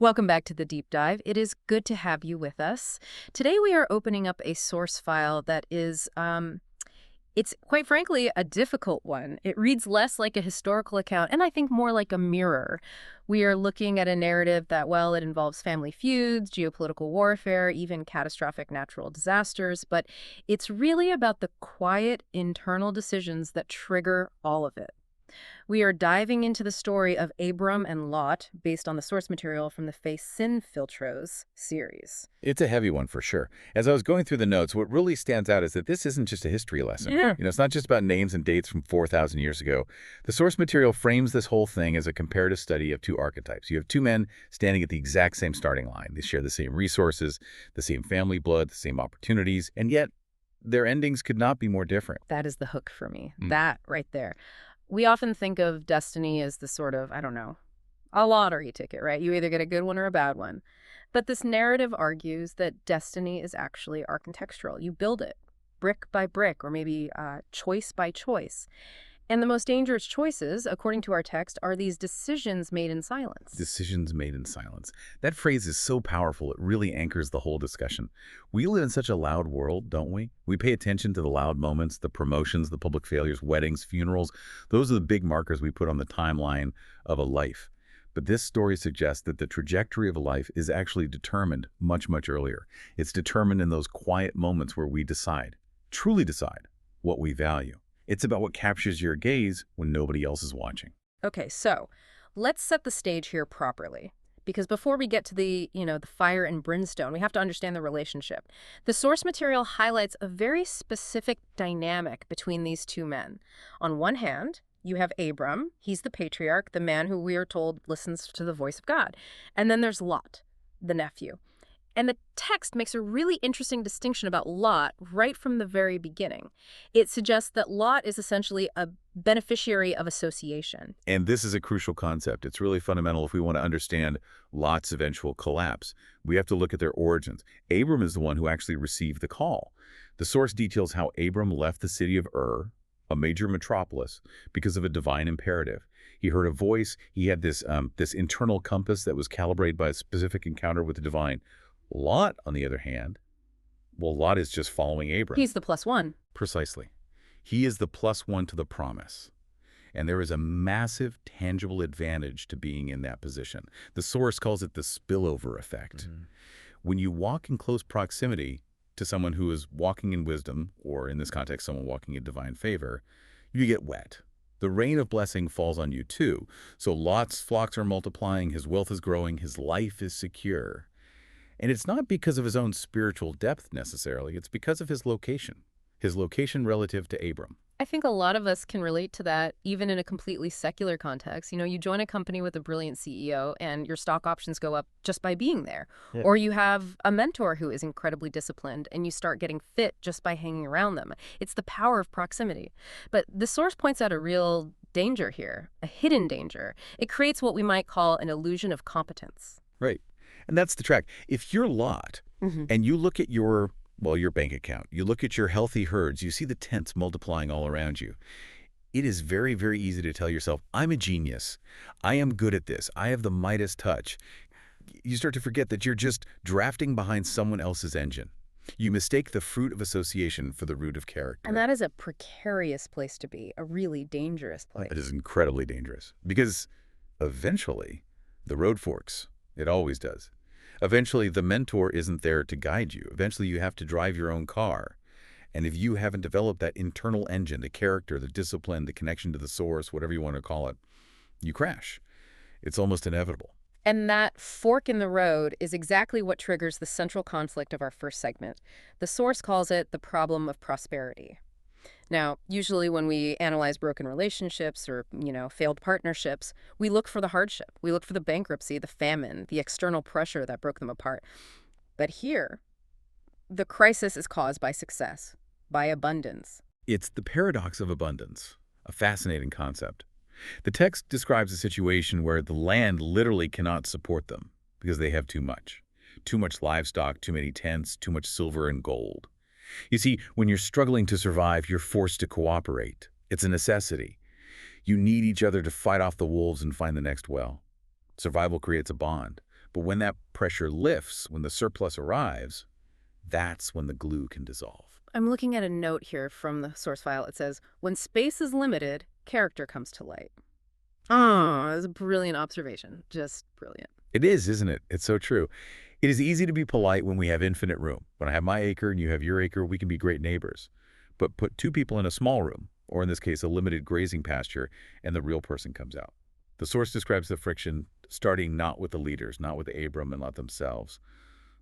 Welcome back to the deep dive. It is good to have you with us. Today we are opening up a source file that is, it's quite frankly a difficult one. It reads less like a historical account and I think more like a mirror. We are looking at a narrative that, well, it involves family feuds, geopolitical warfare, even catastrophic natural disasters, but it's really about the quiet internal decisions that trigger all of it. We are diving into the story of Abram and Lot based on the source material from the Face Sin Filtros series. It's a heavy one for sure. As I was going through the notes, what really stands out is that this isn't just a history lesson. Yeah. It's not just about names and dates from 4,000 years ago. The source material frames this whole thing as a comparative study of two archetypes. You have two men standing at the exact same starting line. They share the same resources, the same family blood, the same opportunities, and yet their endings could not be more different. That is the hook for me. That right there. We often think of destiny as the sort of, I don't know, a lottery ticket, right? You either get a good one or a bad one. But this narrative argues that destiny is actually architectural. You build it brick by brick or maybe choice by choice. And the most dangerous choices, according to our text, are these decisions made in silence. Decisions made in silence. That phrase is so powerful, it really anchors the whole discussion. We live in such a loud world, don't we? We pay attention to the loud moments, the promotions, the public failures, weddings, funerals. Those are the big markers we put on the timeline of a life. But this story suggests that the trajectory of a life is actually determined much, much earlier. It's determined in those quiet moments where we decide, truly decide, what we value. It's about what captures your gaze when nobody else is watching. Okay, so let's set the stage here properly. Because before we get to the fire and brimstone, we have to understand the relationship. The source material highlights a very specific dynamic between these two men. On one hand, you have Abram. He's the patriarch, the man who we are told listens to the voice of God. And then there's Lot, the nephew. And the text makes a really interesting distinction about Lot right from the very beginning. It suggests that Lot is essentially a beneficiary of association. And this is a crucial concept. It's really fundamental if we want to understand Lot's eventual collapse. We have to look at their origins. Abram is the one who actually received the call. The source details how Abram left the city of Ur, a major metropolis, because of a divine imperative. He heard a voice. He had this internal compass that was calibrated by a specific encounter with the divine. Lot, on the other hand, well, Lot is just following Abram. He's the plus one. Precisely. He is the plus one to the promise. And there is a massive, tangible advantage to being in that position. The source calls it the spillover effect. When you walk in close proximity to someone who is walking in wisdom, or in this context, someone walking in divine favor, you get wet. The rain of blessing falls on you too. So Lot's flocks are multiplying, his wealth is growing, his life is secure. And it's not because of his own spiritual depth necessarily, it's because of his location relative to Abram. I think a lot of us can relate to that, even in a completely secular context. You join a company with a brilliant CEO and your stock options go up just by being there. Yeah. Or you have a mentor who is incredibly disciplined and you start getting fit just by hanging around them. It's the power of proximity. But the source points out a real danger here, a hidden danger. It creates what we might call an illusion of competence. Right. And that's the track. If you're Lot and you look at your bank account, you look at your healthy herds, you see the tents multiplying all around you, it is very, very easy to tell yourself, I'm a genius. I am good at this. I have the Midas touch. You start to forget that you're just drafting behind someone else's engine. You mistake the fruit of association for the root of character. And that is a precarious place to be, a really dangerous place. It is incredibly dangerous because eventually the road forks. It always does. Eventually, the mentor isn't there to guide you. Eventually, you have to drive your own car. And if you haven't developed that internal engine, the character, the discipline, the connection to the source, whatever you want to call it, you crash. It's almost inevitable. And that fork in the road is exactly what triggers the central conflict of our first segment. The source calls it the problem of prosperity. Now, usually when we analyze broken relationships or, failed partnerships, we look for the hardship. We look for the bankruptcy, the famine, the external pressure that broke them apart. But here, the crisis is caused by success, by abundance. It's the paradox of abundance, a fascinating concept. The text describes a situation where the land literally cannot support them because they have too much. Too much livestock, too many tents, too much silver and gold. You see, when you're struggling to survive, you're forced to cooperate. It's a necessity. You need each other to fight off the wolves and find the next well. Survival creates a bond. But when that pressure lifts, when the surplus arrives, that's when the glue can dissolve. I'm looking at a note here from the source file. It says, when space is limited, character comes to light. Oh, that's a brilliant observation. Just brilliant. It is, isn't it? It's so true. It is easy to be polite when we have infinite room. When I have my acre and you have your acre, we can be great neighbors. But put two people in a small room, or in this case, a limited grazing pasture, and the real person comes out. The source describes the friction starting not with the leaders, not with Abram and Lot themselves,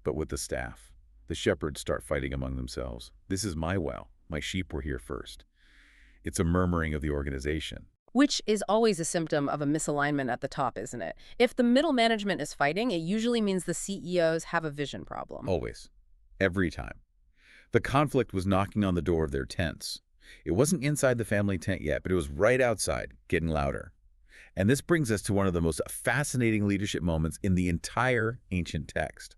but with the staff. The shepherds start fighting among themselves. This is my well. My sheep were here first. It's a murmuring of the organization. Which is always a symptom of a misalignment at the top, isn't it? If the middle management is fighting, it usually means the CEOs have a vision problem. Always. Every time. The conflict was knocking on the door of their tents. It wasn't inside the family tent yet, but it was right outside, getting louder. And this brings us to one of the most fascinating leadership moments in the entire ancient text.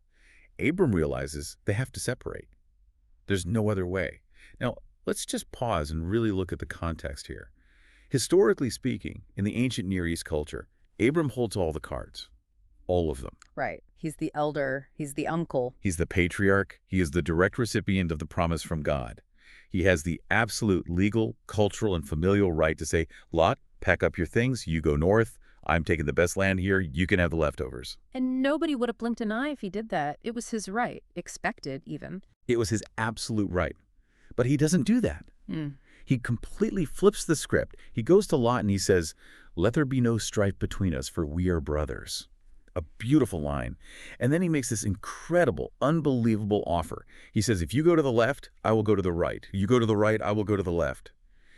Abram realizes they have to separate. There's no other way. Now, let's just pause and really look at the context here. Historically speaking, in the ancient Near East culture, Abram holds all the cards. All of them. Right. He's the elder. He's the uncle. He's the patriarch. He is the direct recipient of the promise from God. He has the absolute legal, cultural, and familial right to say, Lot, pack up your things, you go north, I'm taking the best land here, you can have the leftovers. And nobody would have blinked an eye if he did that. It was his right. Expected, even. It was his absolute right. But he doesn't do that. He completely flips the script. He goes to Lot and he says, let there be no strife between us, for we are brothers. A beautiful line. And then he makes this incredible, unbelievable offer. He says, if you go to the left, I will go to the right. You go to the right, I will go to the left.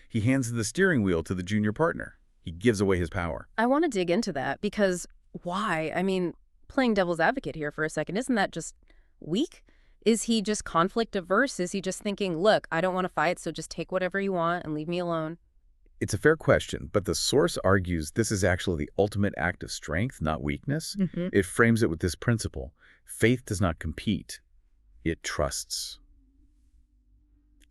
He hands the steering wheel to the junior partner. He gives away his power. I want to dig into that because why? I mean, playing devil's advocate here for a second, isn't that just weak? Is he just conflict averse? Is he just thinking, look, I don't want to fight, so just take whatever you want and leave me alone? It's a fair question, but the source argues this is actually the ultimate act of strength, not weakness. It frames it with this principle. Faith does not compete. It trusts.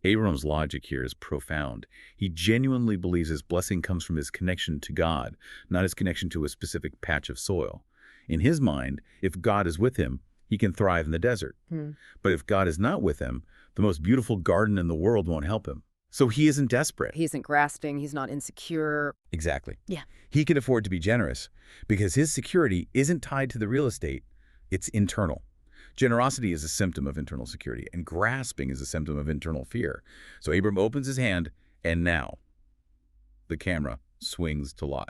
Abram's logic here is profound. He genuinely believes his blessing comes from his connection to God, not his connection to a specific patch of soil. In his mind, if God is with him, he can thrive in the desert. But if God is not with him, the most beautiful garden in the world won't help him. So he isn't desperate. He isn't grasping. He's not insecure. Exactly. Yeah. He can afford to be generous because his security isn't tied to the real estate. It's internal. Generosity is a symptom of internal security, and grasping is a symptom of internal fear. So Abram opens his hand, and now the camera swings to Lot.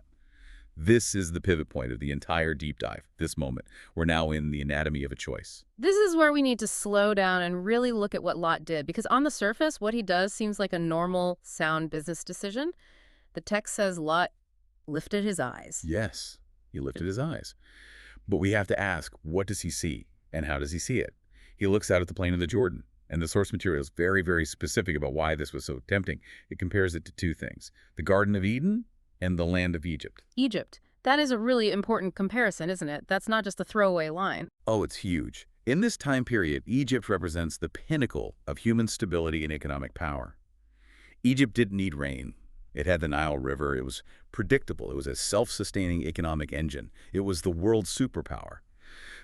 This is the pivot point of the entire deep dive, this moment. We're now in the anatomy of a choice. This is where we need to slow down and really look at what Lot did, because on the surface, what he does seems like a normal, sound business decision. The text says Lot lifted his eyes. Yes, he lifted his eyes. But we have to ask, what does he see, and how does he see it? He looks out at the plain of the Jordan, and the source material is very, very specific about why this was so tempting. It compares it to two things, the Garden of Eden and the land of Egypt. Egypt. That is a really important comparison, isn't it? That's not just a throwaway line. Oh, it's huge. In this time period, Egypt represents the pinnacle of human stability and economic power. Egypt didn't need rain. It had the Nile River. It was predictable. It was a self-sustaining economic engine. It was the world's superpower.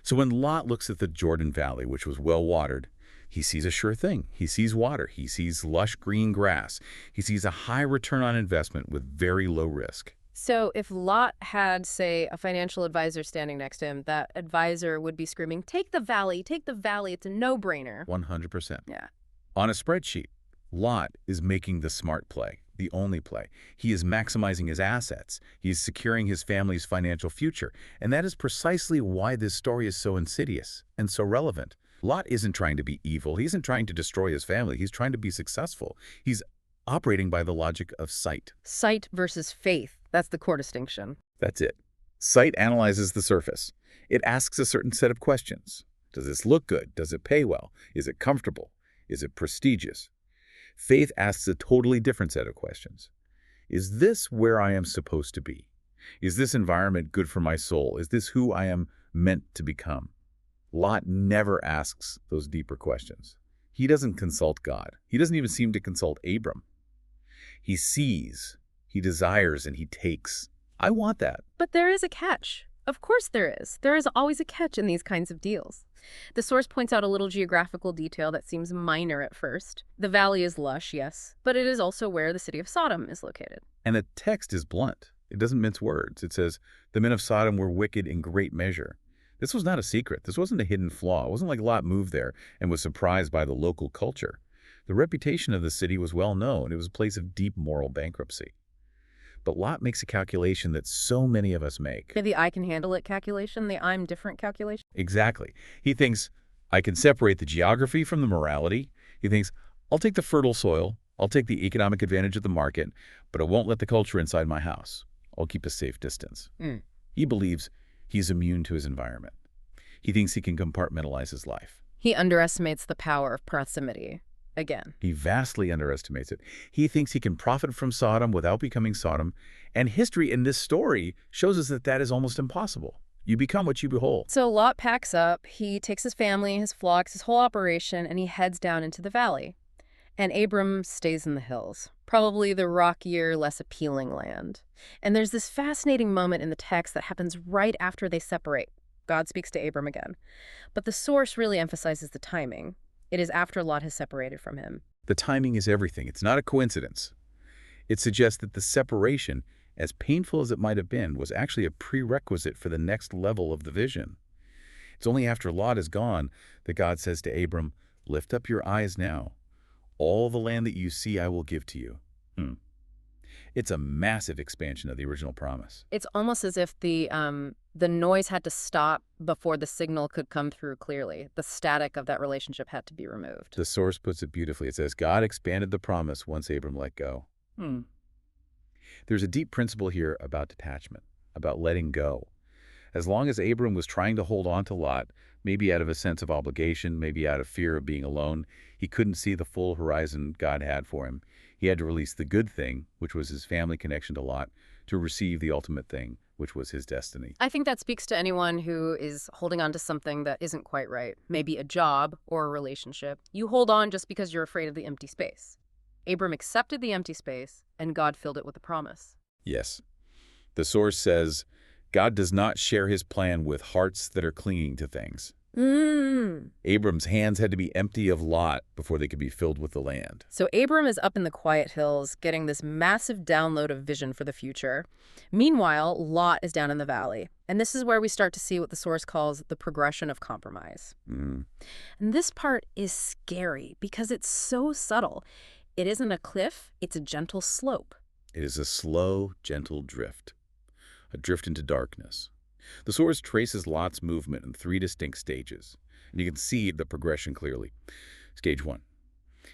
So when Lot looks at the Jordan Valley, which was well-watered, he sees a sure thing. He sees water. He sees lush green grass. He sees a high return on investment with very low risk. So if Lot had, say, a financial advisor standing next to him, that advisor would be screaming, take the valley, it's a no-brainer. 100%. Yeah. On a spreadsheet, Lot is making the smart play, the only play. He is maximizing his assets. He is securing his family's financial future. And that is precisely why this story is so insidious and so relevant. Lot isn't trying to be evil. He isn't trying to destroy his family. He's trying to be successful. He's operating by the logic of sight. Sight versus faith. That's the core distinction. That's it. Sight analyzes the surface. It asks a certain set of questions. Does this look good? Does it pay well? Is it comfortable? Is it prestigious? Faith asks a totally different set of questions. Is this where I am supposed to be? Is this environment good for my soul? Is this who I am meant to become? Lot never asks those deeper questions. He doesn't consult God. He doesn't even seem to consult Abram. He sees, he desires, and he takes. I want that. But there is a catch. Of course there is. There is always a catch in these kinds of deals. The source points out a little geographical detail that seems minor at first. The valley is lush, yes, but it is also where the city of Sodom is located. And the text is blunt. It doesn't mince words. It says, the men of Sodom were wicked in great measure. This was not a secret. This wasn't a hidden flaw. It wasn't like Lot moved there and was surprised by the local culture. The reputation of the city was well known. It was a place of deep moral bankruptcy. But Lot makes a calculation that so many of us make. The I can handle it calculation, the I'm different calculation. Exactly. He thinks, I can separate the geography from the morality. He thinks, I'll take the fertile soil, I'll take the economic advantage of the market, but I won't let the culture inside my house. I'll keep a safe distance. He believes he's immune to his environment. He thinks he can compartmentalize his life. He underestimates the power of proximity. Again. He vastly underestimates it. He thinks he can profit from Sodom without becoming Sodom, and history in this story shows us that that is almost impossible. You become what you behold. So Lot packs up, he takes his family, his flocks, his whole operation, and he heads down into the valley. And Abram stays in the hills, probably the rockier, less appealing land. And there's this fascinating moment in the text that happens right after they separate. God speaks to Abram again. But the source really emphasizes the timing. It is after Lot has separated from him. The timing is everything. It's not a coincidence. It suggests that the separation, as painful as it might have been, was actually a prerequisite for the next level of the vision. It's only after Lot is gone that God says to Abram, lift up your eyes now. All the land that you see I will give to you. It's a massive expansion of the original promise. It's almost as if the noise had to stop before the signal could come through clearly. The static of that relationship had to be removed. The source puts it beautifully. It says, God expanded the promise once Abram let go. There's a deep principle here about detachment, about letting go. As long as Abram was trying to hold on to Lot, maybe out of a sense of obligation, maybe out of fear of being alone, he couldn't see the full horizon God had for him. He had to release the good thing, which was his family connection to Lot, to receive the ultimate thing, which was his destiny. I think that speaks to anyone who is holding on to something that isn't quite right, maybe a job or a relationship. You hold on just because you're afraid of the empty space. Abram accepted the empty space, and God filled it with a promise. Yes. The source says, God does not share his plan with hearts that are clinging to things. Abram's hands had to be empty of Lot before they could be filled with the land. So Abram is up in the quiet hills, getting this massive download of vision for the future. Meanwhile, Lot is down in the valley. And this is where we start to see what the source calls the progression of compromise. And this part is scary because it's so subtle. It isn't a cliff, it's a gentle slope. It is a slow, gentle drift. A drift into darkness. The source traces Lot's movement in 3 distinct stages, and you can see the progression clearly. Stage 1.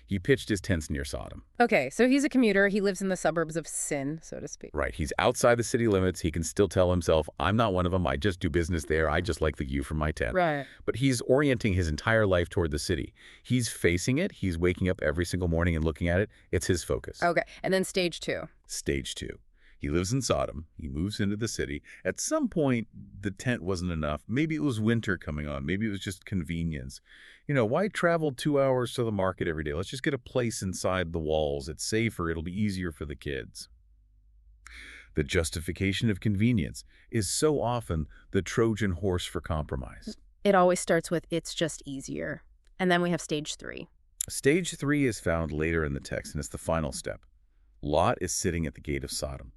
He pitched his tents near Sodom. Okay, so he's a commuter. He lives in the suburbs of sin, so to speak. Right. He's outside the city limits. He can still tell himself, I'm not one of them. I just do business there. I just like the view from my tent. Right. But he's orienting his entire life toward the city. He's facing it. He's waking up every single morning and looking at it. It's his focus. Okay, and then stage 2. Stage 2. He lives in Sodom. He moves into the city. At some point, the tent wasn't enough. Maybe it was winter coming on. Maybe it was just convenience. Why travel 2 hours to the market every day? Let's just get a place inside the walls. It's safer. It'll be easier for the kids. The justification of convenience is so often the Trojan horse for compromise. It always starts with, it's just easier. And then we have stage 3. Stage 3 is found later in the text, and it's the final step. Lot is sitting at the gate of Sodom.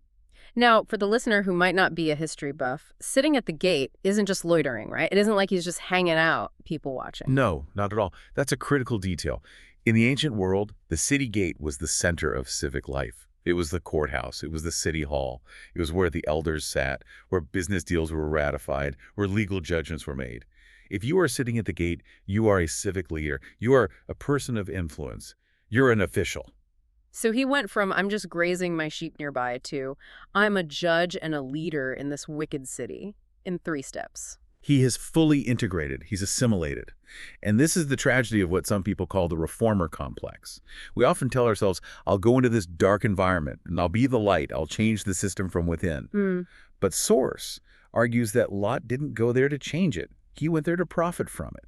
Now, for the listener who might not be a history buff, sitting at the gate isn't just loitering, right? It isn't like he's just hanging out, people watching. No, not at all. That's a critical detail. In the ancient world, the city gate was the center of civic life. It was the courthouse. It was the city hall. It was where the elders sat, where business deals were ratified, where legal judgments were made. If you are sitting at the gate, you are a civic leader. You are a person of influence. You're an official. So he went from, I'm just grazing my sheep nearby, to, I'm a judge and a leader in this wicked city, in 3 steps. He has fully integrated. He's assimilated. And this is the tragedy of what some people call the reformer complex. We often tell ourselves, I'll go into this dark environment, and I'll be the light. I'll change the system from within. But Source argues that Lot didn't go there to change it. He went there to profit from it.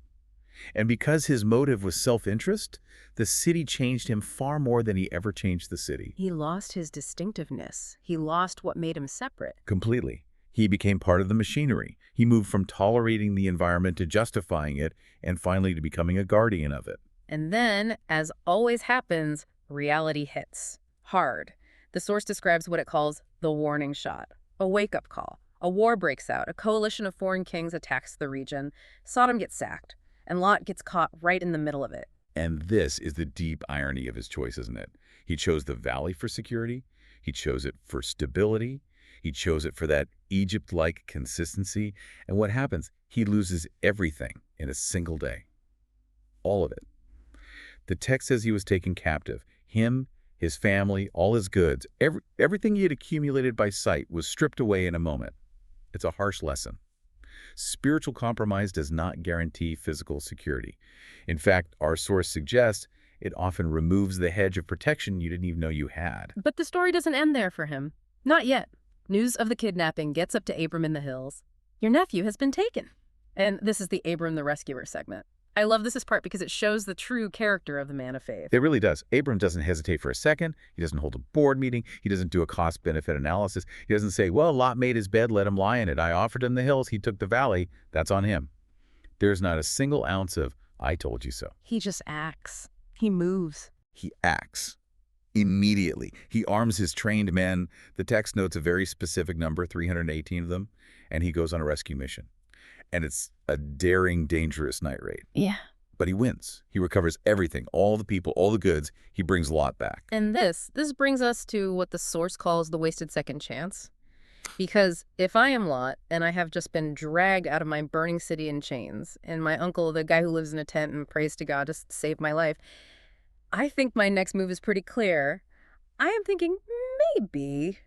And because his motive was self-interest, the city changed him far more than he ever changed the city. He lost his distinctiveness. He lost what made him separate. Completely. He became part of the machinery. He moved from tolerating the environment to justifying it, and finally to becoming a guardian of it. And then, as always happens, reality hits. Hard. The source describes what it calls the warning shot, a wake-up call. A war breaks out. A coalition of foreign kings attacks the region. Sodom gets sacked, and Lot gets caught right in the middle of it. And this is the deep irony of his choice, isn't it? He chose the valley for security. He chose it for stability. He chose it for that Egypt-like consistency. And what happens? He loses everything in a single day. All of it. The text says he was taken captive. Him, his family, all his goods, everything he had accumulated by sight was stripped away in a moment. It's a harsh lesson. Spiritual compromise does not guarantee physical security. In fact, our source suggests it often removes the hedge of protection you didn't even know you had. But the story doesn't end there for him. Not yet. News of the kidnapping gets up to Abram in the hills. Your nephew has been taken. And this is the Abram the Rescuer segment. I love this part because it shows the true character of the man of faith. It really does. Abram doesn't hesitate for a second. He doesn't hold a board meeting. He doesn't do a cost-benefit analysis. He doesn't say, well, Lot made his bed, let him lie in it. I offered him the hills. He took the valley. That's on him. There's not a single ounce of, I told you so. He just acts. He moves. He acts. Immediately. He arms his trained men. The text notes a very specific number, 318 of them, and he goes on a rescue mission. And it's a daring, dangerous night raid. Yeah. But he wins. He recovers everything, all the people, all the goods. He brings Lot back. And this brings us to what the source calls the wasted second chance. Because if I am Lot, and I have just been dragged out of my burning city in chains, and my uncle, the guy who lives in a tent and prays to God, just saved my life, I think my next move is pretty clear. I am thinking, maybe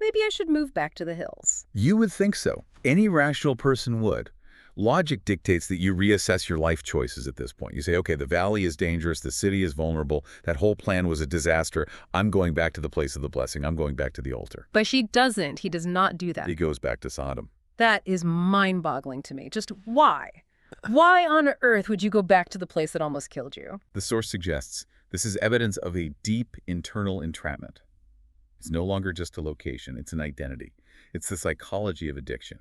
I should move back to the hills. You would think so. Any rational person would. Logic dictates that you reassess your life choices at this point. You say, okay, the valley is dangerous, the city is vulnerable, that whole plan was a disaster. I'm going back to the place of the blessing. I'm going back to the altar. But she doesn't. He does not do that. He goes back to Sodom. That is mind-boggling to me. Just why? Why on earth would you go back to the place that almost killed you? The source suggests this is evidence of a deep internal entrapment. It's no longer just a location. It's an identity. It's the psychology of addiction.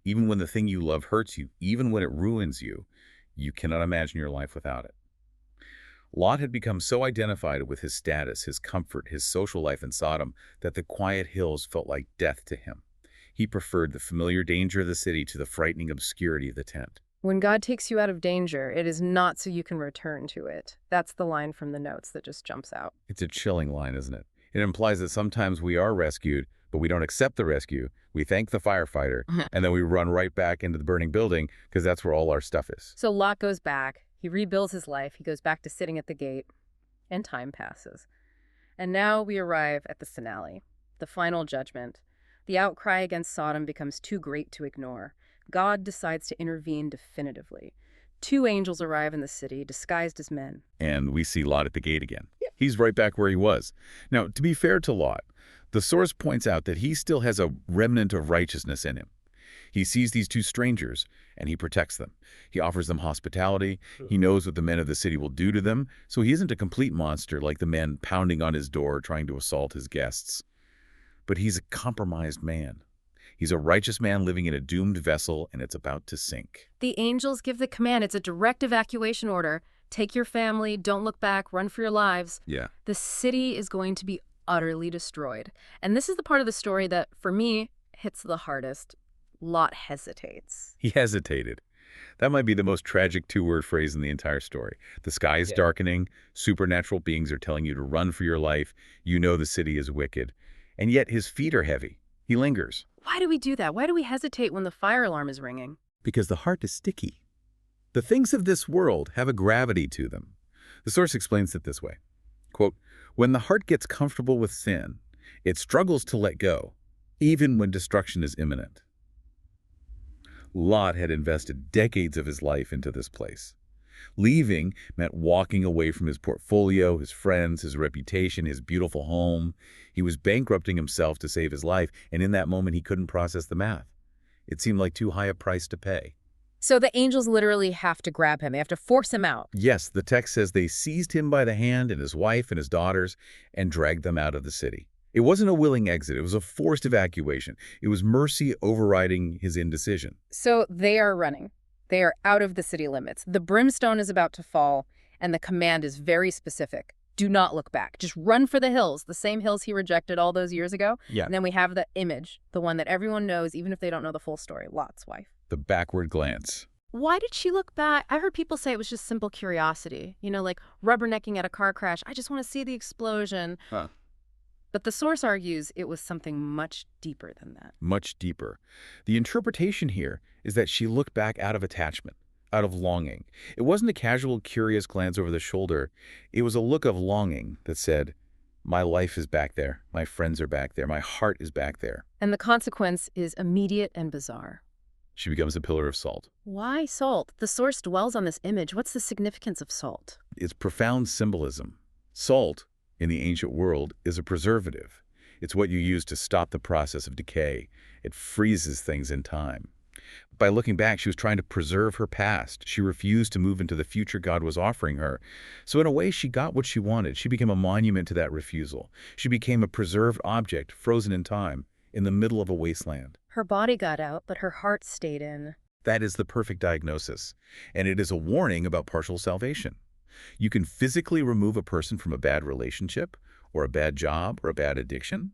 Even when the thing you love hurts you, even when it ruins you, you cannot imagine your life without it. Lot had become so identified with his status, his comfort, his social life in Sodom, that the quiet hills felt like death to him. He preferred the familiar danger of the city to the frightening obscurity of the tent. When God takes you out of danger, it is not so you can return to it. That's the line from the notes that just jumps out. It's a chilling line, isn't it? It implies that sometimes we are rescued, but we don't accept the rescue. We thank the firefighter, and then we run right back into the burning building because that's where all our stuff is. So Lot goes back. He rebuilds his life. He goes back to sitting at the gate, and time passes. And now we arrive at the finale, the final judgment. The outcry against Sodom becomes too great to ignore. God decides to intervene definitively. 2 angels arrive in the city, disguised as men. And we see Lot at the gate again. He's right back where he was. Now, to be fair to Lot, the source points out that he still has a remnant of righteousness in him. He sees these 2 strangers, and he protects them. He offers them hospitality. He knows what the men of the city will do to them, so he isn't a complete monster like the men pounding on his door trying to assault his guests. But he's a compromised man. He's a righteous man living in a doomed vessel, and it's about to sink. The angels give the command. It's a direct evacuation order. Take your family, don't look back, run for your lives. Yeah. The city is going to be utterly destroyed. And this is the part of the story that, for me, hits the hardest. Lot hesitates. He hesitated. That might be the most tragic 2-word phrase in the entire story. The sky is darkening. Supernatural beings are telling you to run for your life. You know the city is wicked. And yet his feet are heavy. He lingers. Why do we do that? Why do we hesitate when the fire alarm is ringing? Because the heart is sticky. The things of this world have a gravity to them. The source explains it this way. Quote, when the heart gets comfortable with sin, it struggles to let go, even when destruction is imminent. Lot had invested decades of his life into this place. Leaving meant walking away from his portfolio, his friends, his reputation, his beautiful home. He was bankrupting himself to save his life, and in that moment he couldn't process the math. It seemed like too high a price to pay. So the angels literally have to grab him. They have to force him out. Yes, the text says they seized him by the hand and his wife and his daughters and dragged them out of the city. It wasn't a willing exit. It was a forced evacuation. It was mercy overriding his indecision. So they are running. They are out of the city limits. The brimstone is about to fall, and the command is very specific. Do not look back. Just run for the hills, the same hills he rejected all those years ago. Yeah. And then we have the image, the one that everyone knows, even if they don't know the full story, Lot's wife. The backward glance. Why did she look back? I heard people say it was just simple curiosity. You know, like rubbernecking at a car crash. I just want to see the explosion. Huh. But the source argues it was something much deeper than that. Much deeper. The interpretation here is that she looked back out of attachment, out of longing. It wasn't a casual, curious glance over the shoulder. It was a look of longing that said, my life is back there. My friends are back there. My heart is back there. And the consequence is immediate and bizarre. She becomes a pillar of salt. Why salt? The source dwells on this image. What's the significance of salt? It's profound symbolism. Salt, in the ancient world, is a preservative. It's what you use to stop the process of decay. It freezes things in time. By looking back, she was trying to preserve her past. She refused to move into the future God was offering her. So in a way, she got what she wanted. She became a monument to that refusal. She became a preserved object, frozen in time, in the middle of a wasteland. Her body got out, but her heart stayed in. That is the perfect diagnosis. And it is a warning about partial salvation. You can physically remove a person from a bad relationship, or a bad job, or a bad addiction.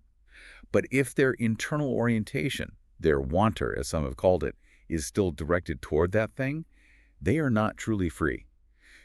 But if their internal orientation, their wanter, as some have called it, is still directed toward that thing, they are not truly free.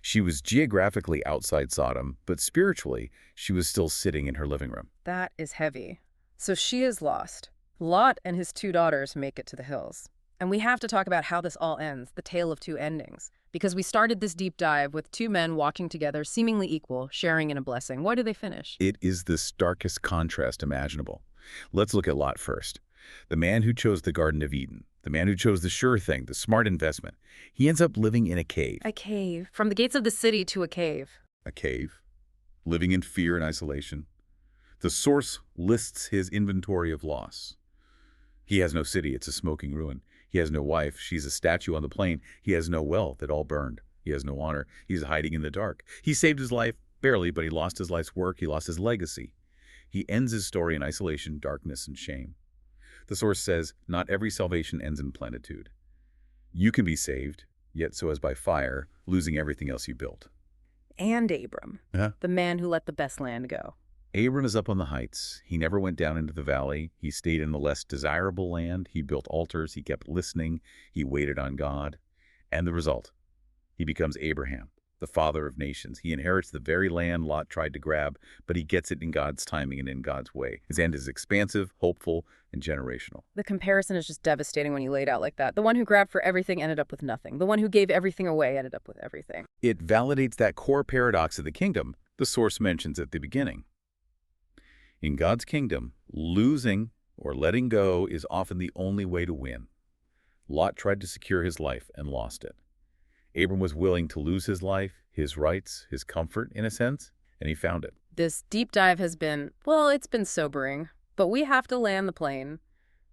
She was geographically outside Sodom, but spiritually, she was still sitting in her living room. That is heavy. So she is lost. Lot and his 2 daughters make it to the hills. And we have to talk about how this all ends, the tale of 2 endings. Because we started this deep dive with 2 men walking together, seemingly equal, sharing in a blessing. Why do they finish? It is the starkest contrast imaginable. Let's look at Lot first. The man who chose the Garden of Eden, the man who chose the sure thing, the smart investment, he ends up living in a cave. A cave. From the gates of the city to a cave. A cave, living in fear and isolation. The source lists his inventory of loss. He has no city, it's a smoking ruin. He has no wife, she's a statue on the plain. He has no wealth, it all burned. He has no honor, he's hiding in the dark. He saved his life, barely, but he lost his life's work, he lost his legacy. He ends his story in isolation, darkness, and shame. The source says, not every salvation ends in plenitude. You can be saved, yet so as by fire, losing everything else you built. And Abram, the man who let the best land go. Abram is up on the heights. He never went down into the valley. He stayed in the less desirable land. He built altars. He kept listening. He waited on God. And the result? He becomes Abraham, the father of nations. He inherits the very land Lot tried to grab, but he gets it in God's timing and in God's way. His end is expansive, hopeful, and generational. The comparison is just devastating when you lay it out like that. The one who grabbed for everything ended up with nothing. The one who gave everything away ended up with everything. It validates that core paradox of the kingdom the source mentions at the beginning. In God's kingdom, losing or letting go is often the only way to win. Lot tried to secure his life and lost it. Abram was willing to lose his life, his rights, his comfort, in a sense, and he found it. This deep dive has been, well, it's been sobering, but we have to land the plane.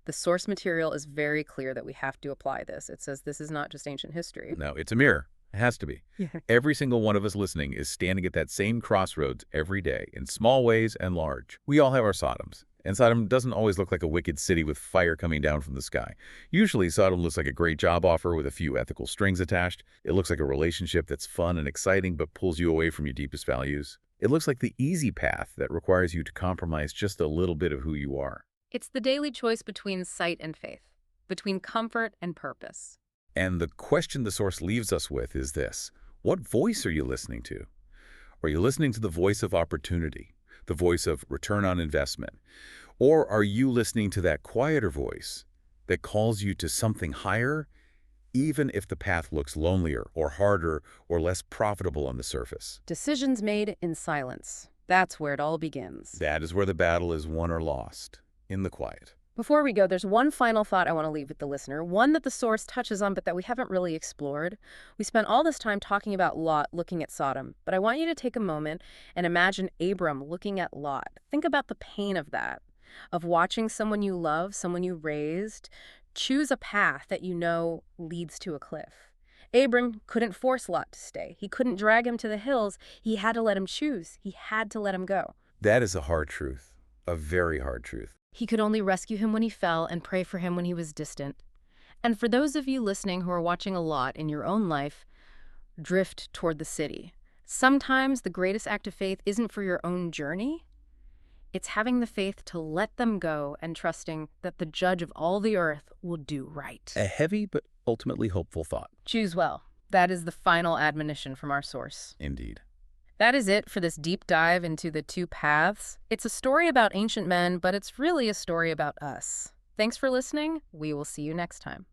The source material is very clear that we have to apply this. It says this is not just ancient history. No, it's a mirror. It has to be. Yeah. Every single one of us listening is standing at that same crossroads every day, in small ways and large. We all have our Sodoms. And Sodom doesn't always look like a wicked city with fire coming down from the sky. Usually, Sodom looks like a great job offer with a few ethical strings attached. It looks like a relationship that's fun and exciting but pulls you away from your deepest values. It looks like the easy path that requires you to compromise just a little bit of who you are. It's the daily choice between sight and faith, between comfort and purpose. And the question the source leaves us with is this: what voice are you listening to? Are you listening to the voice of opportunity, the voice of return on investment? Or are you listening to that quieter voice that calls you to something higher, even if the path looks lonelier or harder or less profitable on the surface? Decisions made in silence. That's where it all begins. That is where the battle is won or lost, in the quiet. Before we go, there's one final thought I want to leave with the listener, one that the source touches on but that we haven't really explored. We spent all this time talking about Lot looking at Sodom, but I want you to take a moment and imagine Abram looking at Lot. Think about the pain of that, of watching someone you love, someone you raised, choose a path that you know leads to a cliff. Abram couldn't force Lot to stay. He couldn't drag him to the hills. He had to let him choose. He had to let him go. That is a hard truth. A very hard truth. He could only rescue him when he fell and pray for him when he was distant. And for those of you listening who are watching a lot in your own life, drift toward the city. Sometimes the greatest act of faith isn't for your own journey. It's having the faith to let them go and trusting that the judge of all the earth will do right. A heavy but ultimately hopeful thought. Choose well. That is the final admonition from our source. Indeed. That is it for this deep dive into the two paths. It's a story about ancient men, but it's really a story about us. Thanks for listening. We will see you next time.